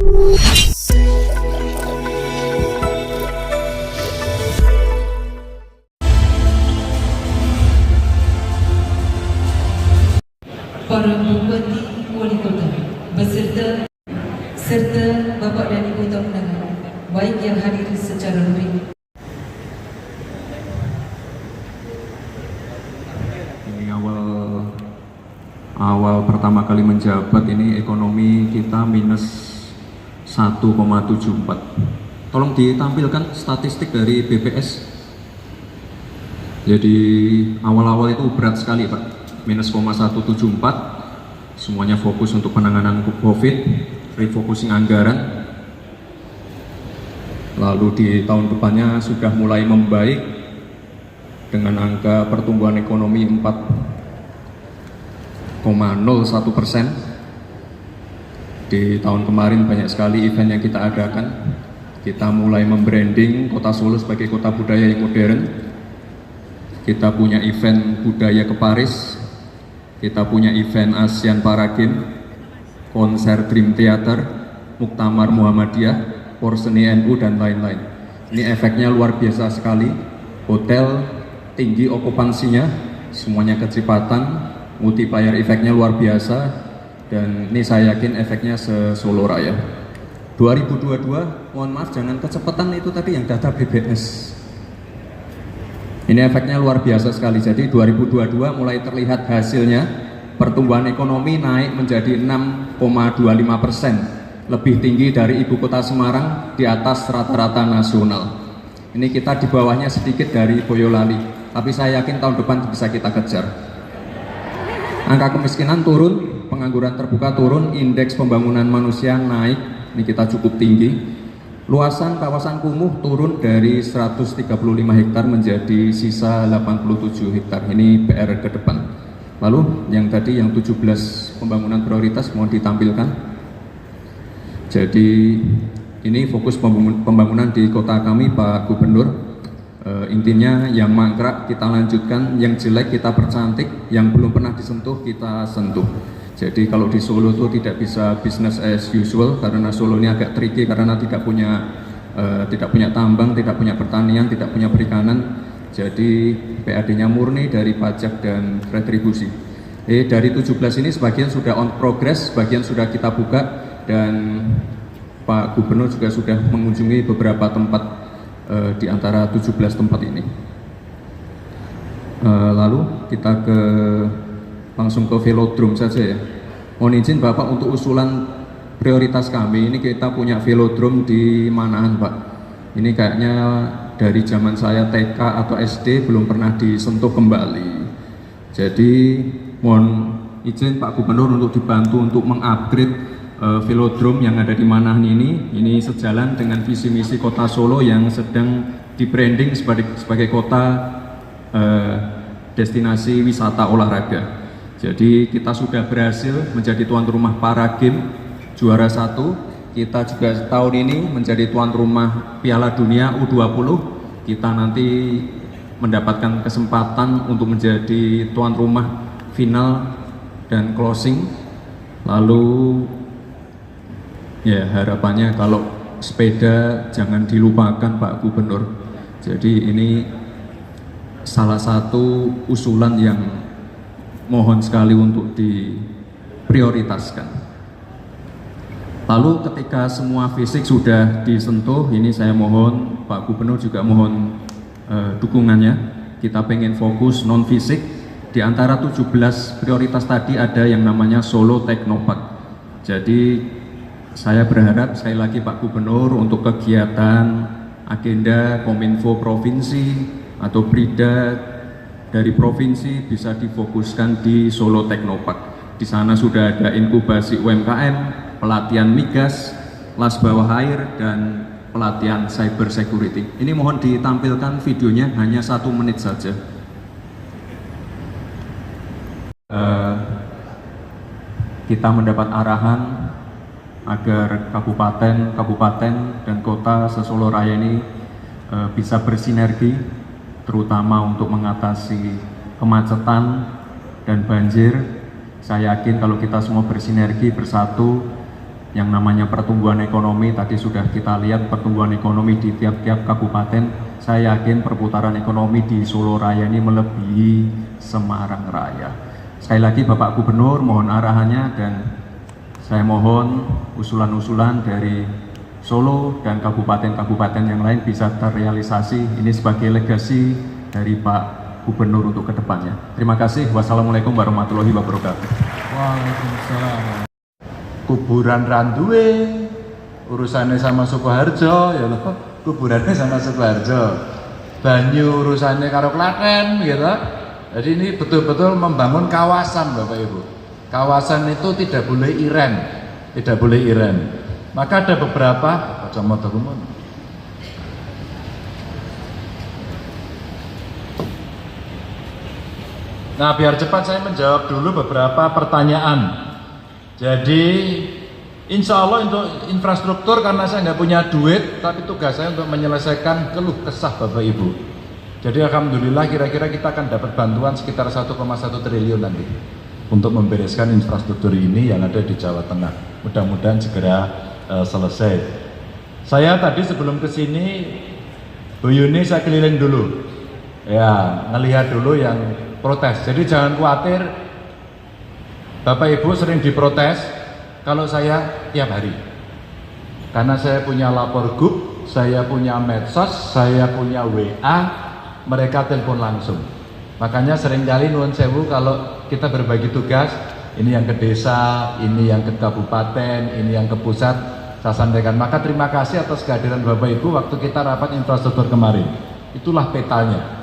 Para Bupati Wali Kota serta Bapak dan Ibu tamu undangan, baik yang hadir secara luring. Ini awal pertama kali menjabat, ini ekonomi kita minus 1,74. Tolong ditampilkan statistik dari BPS. Jadi awal-awal itu berat sekali Pak, minus 174. Semuanya fokus untuk penanganan COVID, refocusing anggaran. Lalu di tahun depannya sudah mulai membaik dengan angka pertumbuhan ekonomi 4,01%. Di tahun kemarin banyak sekali event yang kita adakan. Kita mulai membranding Kota Solo sebagai kota budaya yang modern. Kita punya event budaya ke Paris. Kita punya event ASEAN Para Games, konser Dream Theater, Muktamar Muhammadiyah, Porseni NU, dan lain-lain. Ini efeknya luar biasa sekali. Hotel tinggi okupansinya, semuanya kecepatan, multiplier efeknya luar biasa, dan ini saya yakin efeknya se-Solo Raya. 2022, mohon maaf jangan kecepatan itu tadi yang data BBS. Ini efeknya luar biasa sekali. Jadi 2022 mulai terlihat hasilnya, pertumbuhan ekonomi naik menjadi 6,25%, lebih tinggi dari ibu kota Semarang, di atas rata-rata nasional. Ini kita di bawahnya sedikit dari Boyolali, tapi saya yakin tahun depan bisa kita kejar. Angka kemiskinan turun, pengangguran terbuka turun, indeks pembangunan manusia naik, ini kita cukup tinggi. Luasan kawasan kumuh turun dari 135 hektar menjadi sisa 87 hektar. Ini PR ke depan. Lalu yang tadi yang 17 pembangunan prioritas mohon ditampilkan. Jadi ini fokus pembangunan di kota kami Pak Gubernur. Intinya yang mangkrak kita lanjutkan, yang jelek kita percantik, yang belum pernah disentuh kita sentuh. Jadi kalau di Solo itu tidak bisa business as usual, karena Solo ini agak tricky karena tidak punya tambang, tidak punya pertanian, tidak punya perikanan. Jadi PAD-nya murni dari pajak dan retribusi. Dari 17 ini sebagian sudah on progress, sebagian sudah kita buka, dan Pak Gubernur juga sudah mengunjungi beberapa tempat di antara 17 tempat ini. Lalu kita langsung ke velodrome saja ya. Mohon izin Bapak, untuk usulan prioritas kami ini kita punya velodrome di Manahan Pak. Ini kayaknya dari zaman saya TK atau SD belum pernah disentuh kembali. Jadi mohon izin Pak Gubernur untuk dibantu untuk mengupgrade velodrome yang ada di Manahan ini. Ini sejalan dengan visi misi Kota Solo yang sedang di branding sebagai kota destinasi wisata olahraga. Jadi kita sudah berhasil menjadi tuan rumah Para Games juara 1. Kita juga tahun ini menjadi tuan rumah Piala Dunia U20. Kita nanti mendapatkan kesempatan untuk menjadi tuan rumah final dan closing. Lalu ya harapannya kalau sepeda jangan dilupakan Pak Gubernur. Jadi ini salah satu usulan yang mohon sekali untuk diprioritaskan. Lalu ketika semua fisik sudah disentuh, ini saya mohon Pak Gubernur juga mohon dukungannya. Kita pengen fokus non fisik. Di antara 17 prioritas tadi ada yang namanya Solo Technopark. Jadi saya berharap sekali lagi Pak Gubernur untuk kegiatan agenda Kominfo Provinsi atau Brida dari provinsi bisa difokuskan di Solo Technopark. Di sana sudah ada inkubasi UMKM, pelatihan migas, las bawah air, dan pelatihan cyber security. Ini mohon ditampilkan videonya, hanya 1 menit saja. Kita mendapat arahan agar kabupaten dan kota se-Solo Raya ini bisa bersinergi, terutama untuk mengatasi kemacetan dan banjir. Saya yakin kalau kita semua bersinergi bersatu, yang namanya pertumbuhan ekonomi. Tadi sudah kita lihat pertumbuhan ekonomi di tiap-tiap kabupaten. Saya yakin perputaran ekonomi di Solo Raya ini melebihi Semarang Raya. Sekali lagi Bapak Gubernur, mohon arahannya, dan saya mohon usulan-usulan dari Solo dan kabupaten-kabupaten yang lain bisa terrealisasi. Ini sebagai legasi dari Pak Gubernur untuk kedepannya. Terima kasih. Wassalamualaikum warahmatullahi wabarakatuh. Waalaikumsalam. Kuburan randuwe, urusannya sama Sukoharjo, ya loh, kuburannya sama Sukoharjo. Banyu urusannya karo Klaten, gitu. Jadi ini betul-betul membangun kawasan, Bapak Ibu. Kawasan itu tidak boleh iren, tidak boleh iren. Maka ada beberapa, nah biar cepat saya menjawab dulu beberapa pertanyaan. Jadi insya Allah untuk infrastruktur, karena saya nggak punya duit, tapi tugas saya untuk menyelesaikan keluh kesah Bapak Ibu. Jadi alhamdulillah kira-kira kita akan dapat bantuan sekitar 1,1 triliun nanti untuk membereskan infrastruktur ini yang ada di Jawa Tengah. Mudah-mudahan segera selesai. Saya tadi sebelum kesini, Bu Yuni saya keliling dulu, ya ngelihat dulu yang protes. Jadi jangan khawatir, Bapak Ibu sering diprotes kalau saya tiap hari, karena saya punya lapor gub, saya punya medsos, saya punya WA, mereka telepon langsung. Makanya seringkali nuwun sewu kalau kita berbagi tugas, ini yang ke desa, ini yang ke kabupaten, ini yang ke pusat, saya sampaikan. Maka terima kasih atas kehadiran Bapak Ibu waktu kita rapat infrastruktur kemarin. Itulah petanya.